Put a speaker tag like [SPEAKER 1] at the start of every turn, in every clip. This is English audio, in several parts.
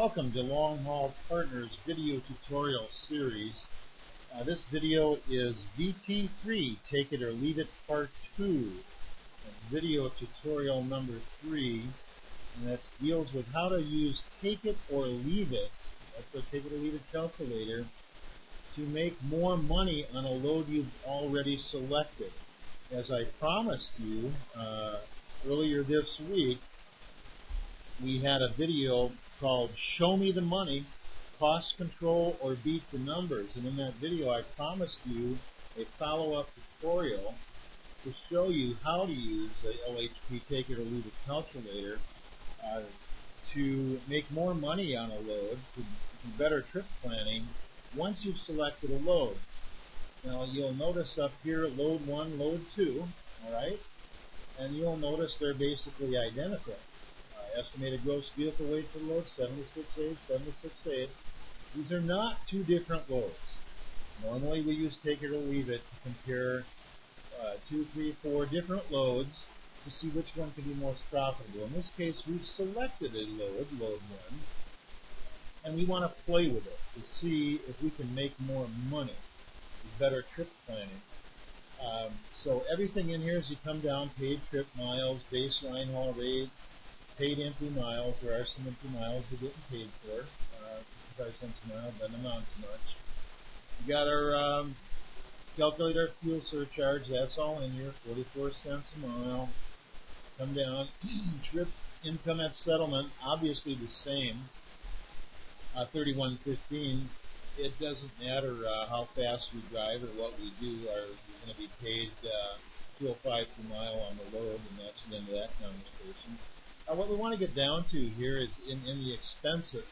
[SPEAKER 1] Welcome to Long Haul Partners video tutorial series. This video is VT3, Take It or Leave It Part 2. That's video tutorial number 3, and that deals with how to use Take It or Leave It, that's a Take It or Leave It calculator, to make more money on a load you've already selected. As I promised you earlier this week, we had a video called Show Me the Money, Cost Control or Beat the Numbers. And in that video I promised you a follow-up tutorial to show you how to use the LHP Take It or Leave It calculator to make more money on a load, to do better trip planning once you've selected a load. Now you'll notice up here load 1, load 2, alright? And you'll notice they're basically identical. Estimated gross vehicle weight for load 76.8, 76.8. These are not two different loads. Normally we use Take It or Leave It to compare 2, 3, 4 different loads to see which one can be most profitable. In this case, we've selected a load, load 1, and we want to play with it to see if we can make more money with better trip planning. So everything in here as you come down, paid trip miles, baseline haul rate, paid empty miles. There are some empty miles we're getting paid for, 65 cents a mile, doesn't amount to much. We got our calculate our fuel surcharge, that's all in here, 44 cents a mile. Come down, trip income at settlement, obviously the same, 31.15. It doesn't matter how fast we drive or what we do, we're going to be paid 205 per mile on the load, and that's the end of that conversation. What we want to get down to here is in the expenses,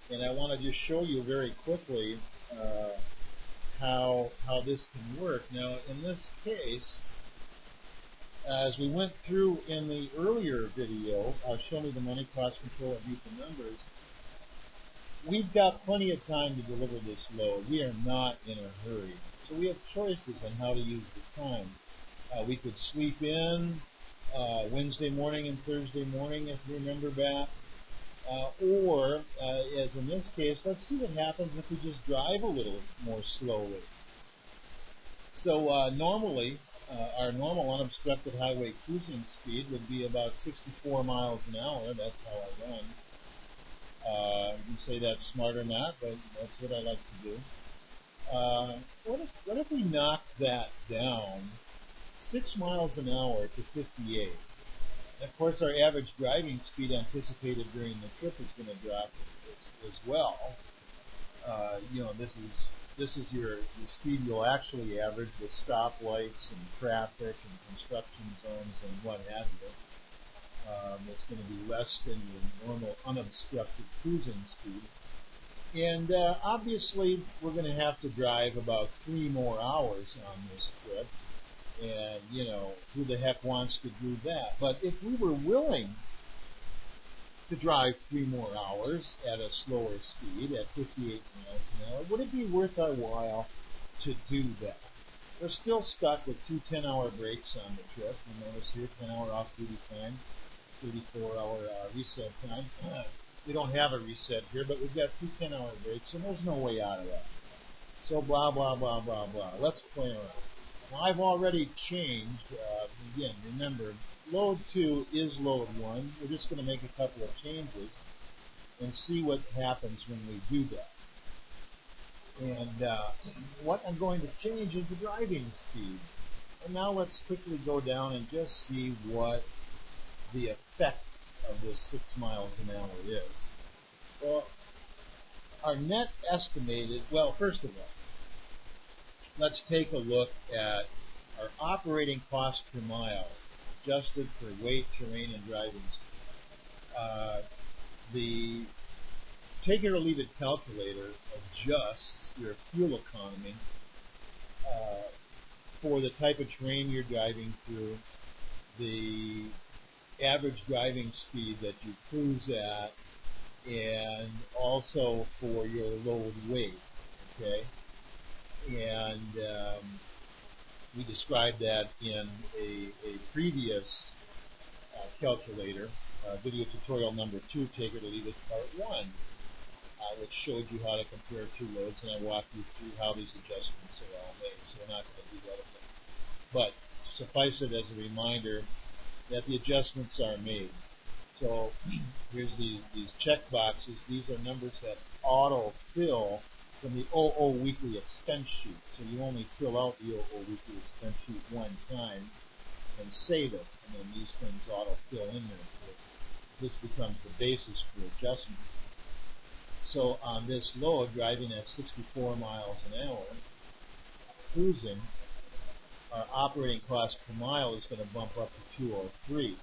[SPEAKER 1] and I want to just show you very quickly how this can work. Now, in this case, as we went through in the earlier video, Show Me the Money, Cost Control, and Beat the Numbers, we've got plenty of time to deliver this load. We are not in a hurry, so we have choices on how to use the time. We could sweep in Wednesday morning and Thursday morning, if you remember back. Or, as in this case, let's see what happens if we just drive a little more slowly. So normally, our normal unobstructed highway cruising speed would be about 64 miles an hour. That's how I run. You can say that's smart or not, but that's what I like to do. What if we knock that down 6 miles an hour to 58. And of course, our average driving speed anticipated during the trip is going to drop as well. This is your speed you'll actually average with stoplights and traffic and construction zones and what have you. It's going to be less than your normal unobstructed cruising speed. And obviously, we're going to have to drive about 3 more hours on this trip. And, who the heck wants to do that? But if we were willing to drive 3 more hours at a slower speed, at 58 miles an hour, would it be worth our while to do that? We're still stuck with 2 10-hour breaks on the trip. You notice here, 10-hour off-duty time, 34-hour reset time. We don't have a reset here, but we've got 2 10-hour breaks, and there's no way out of that. So blah, blah, blah, blah, blah. Let's play around. I've already changed, again, remember, load 2 is load 1. We're just going to make a couple of changes and see what happens when we do that. And what I'm going to change is the driving speed. And now let's quickly go down and just see what the effect of this 6 miles an hour is. Well, our net estimated, well, first of all, let's take a look at our operating cost per mile, adjusted for weight, terrain, and driving speed. The Take It or Leave It calculator adjusts your fuel economy for the type of terrain you're driving through, the average driving speed that you cruise at, and also for your load weight, okay? And we described that in a previous calculator video tutorial number 2, Take It or Leave It, part 1, which showed you how to compare two loads, and I walked you through how these adjustments are all made, so we're not going to do that again. But suffice it as a reminder that the adjustments are made. So here's these check boxes. These are numbers that auto-fill from the OO Weekly expense sheet. So you only fill out the OO Weekly expense sheet one time and save it, and then these things auto-fill in there. So this becomes the basis for adjustment. So on this load, driving at 64 miles an hour, cruising, our operating cost per mile is going to bump up to 203.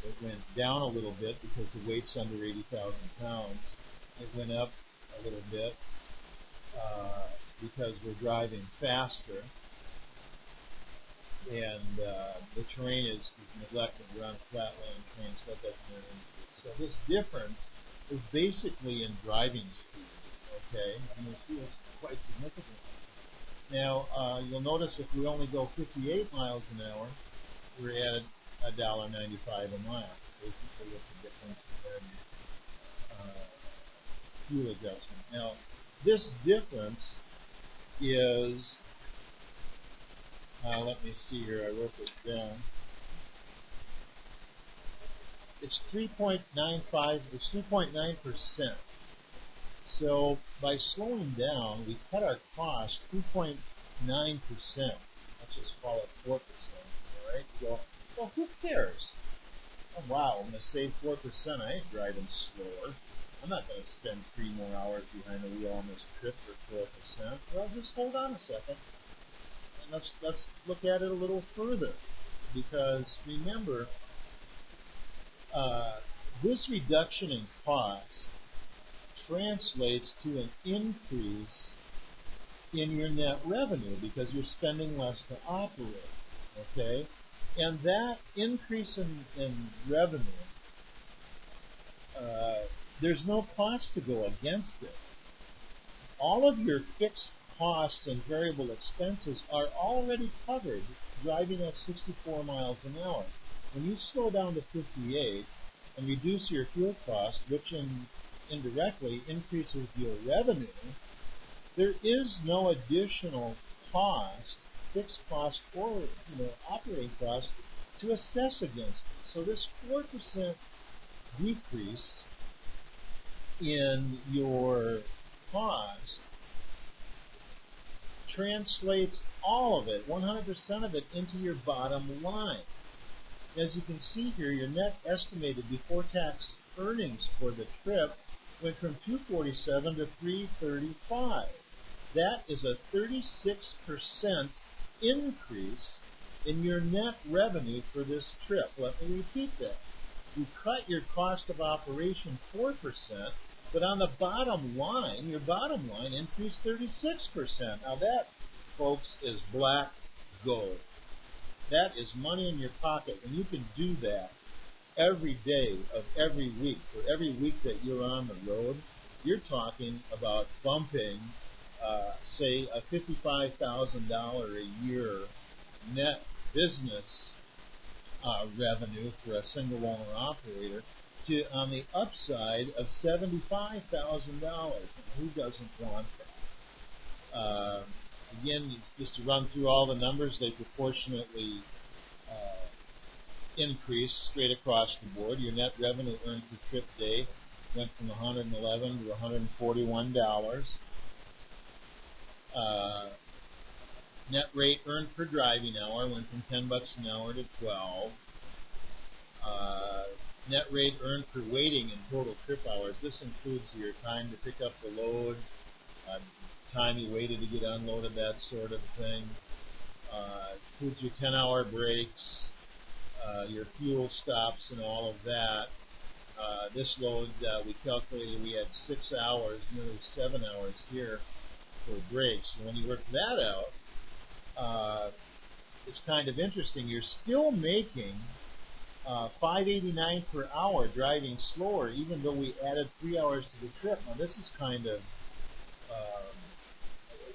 [SPEAKER 1] It went down a little bit because the weight's under 80,000 pounds. It went up a little bit because we're driving faster, and the terrain is neglected. We're on a flatland terrain, so that doesn't increase. So this difference is basically in driving speed, okay? And you'll see it's quite significant. Now, you'll notice if we only go 58 miles an hour, we're at $1.95 a mile. Basically, it's a difference in fuel adjustment. Now, this difference is, let me see here, I wrote this down. It's 3.95, it's 3.9%. So by slowing down, we cut our cost 2.9%. Let's just call it 4%. All right? You go, well, who cares? Oh, wow, I'm going to save 4%. I ain't driving slower. I'm not going to spend 3 more hours behind the wheel on this trip for 4%. Well, just hold on a second. And let's look at it a little further. Because remember, this reduction in cost translates to an increase in your net revenue because you're spending less to operate, okay? And that increase in revenue, there's no cost to go against it. All of your fixed costs and variable expenses are already covered driving at 64 miles an hour. When you slow down to 58 and reduce your fuel cost, which indirectly increases your revenue, there is no additional cost, fixed cost or operating cost to assess against it. So this 4% decrease in your cost translates all of it, 100% of it, into your bottom line. As you can see here, your net estimated before tax earnings for the trip went from 247 to 335. That is a 36% increase in your net revenue for this trip. Let me repeat that. You cut your cost of operation 4%, but on the bottom line, your bottom line increased 36%. Now that, folks, is black gold. That is money in your pocket. When you can do that every day of every week, for every week that you're on the road, you're talking about bumping, say, a $55,000 a year net business revenue for a single owner operator to on the upside of $75,000. Who doesn't want that? Again, just to run through all the numbers, they proportionately increase straight across the board. Your net revenue earned per trip day went from $111 to $141. Net rate earned per driving hour went from $10 an hour to $12. Net rate earned per waiting in total trip hours. This includes your time to pick up the load, time you waited to get unloaded, that sort of thing. Includes your 10-hour breaks, your fuel stops, and all of that. This load, we calculated we had 6 hours, nearly 7 hours here for breaks. And when you work that out, it's kind of interesting. You're still making $5.89 per hour driving slower, even though we added 3 hours to the trip. Now, this is kind of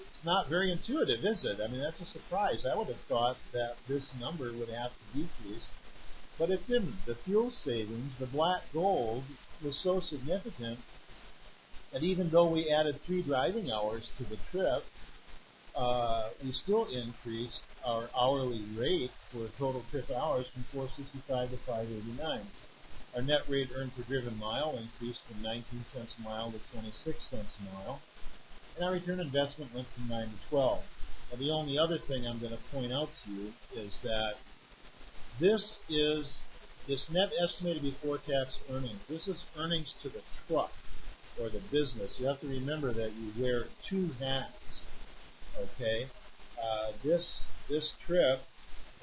[SPEAKER 1] it's not very intuitive, is it? I mean, that's a surprise. I would have thought that this number would have to decrease. But it didn't. The fuel savings, the black gold, was so significant that even though we added 3 driving hours to the trip, we still increased our hourly rate for total trip hours from $4.65 to $5.89. Our net rate earned per driven mile increased from 19 cents a mile to 26 cents a mile, and our return on investment went from 9 to 12. Now, the only other thing I'm going to point out to you is that this net estimated before tax earnings. This is earnings to the truck or the business. You have to remember that you wear 2 hats. Okay, this trip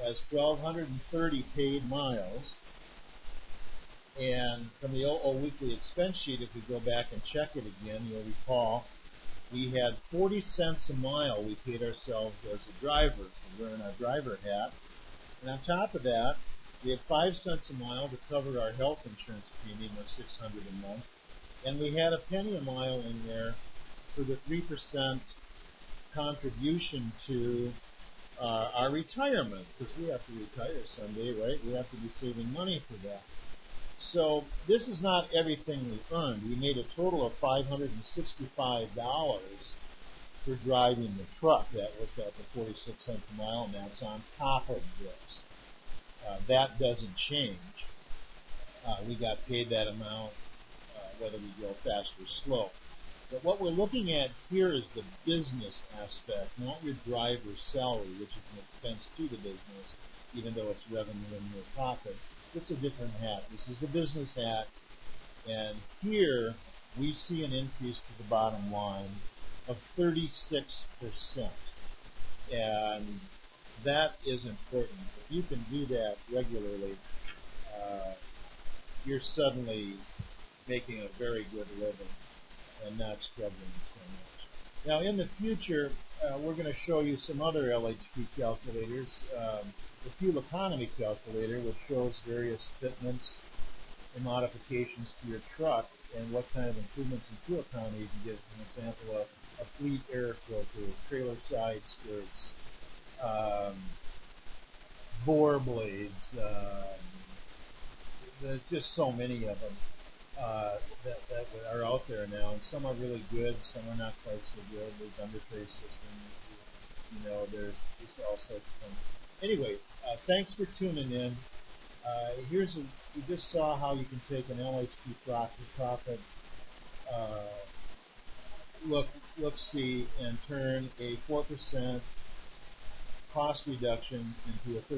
[SPEAKER 1] has 1,230 paid miles, and from the OO weekly expense sheet, if we go back and check it again, you'll recall we had 40 cents a mile we paid ourselves as a driver for wearing our driver hat, and on top of that, we had 5 cents a mile to cover our health insurance premium of $600 a month, and we had a penny a mile in there for the 3% contribution to our retirement, because we have to retire someday, right? We have to be saving money for that. So this is not everything we earned. We made a total of $565 for driving the truck. That worked out to 46 cents a mile, and that's on top of this. That doesn't change. We got paid that amount whether we go fast or slow. But what we're looking at here is the business aspect, not your driver's salary, which is an expense to the business, even though it's revenue and your profit. It's a different hat. This is the business hat, and here we see an increase to the bottom line of 36%. And that is important. If you can do that regularly, you're suddenly making a very good living and not struggling so much. Now, in the future, we're going to show you some other LHP calculators. The fuel economy calculator, which shows various fitments and modifications to your truck and what kind of improvements in fuel economy you can get. For example, a fleet air filter, trailer side skirts, bore blades. There's just so many of them that are out there now, and some are really good, some are not quite so good. There's undertray systems, there's just all sorts of things. Anyway, thanks for tuning in. You just saw how you can take an LHP profit look-see and turn a 4% cost reduction into a 36%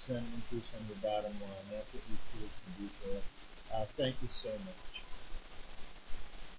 [SPEAKER 1] increase on your bottom line. That's what these tools can do for you. Thank you so much.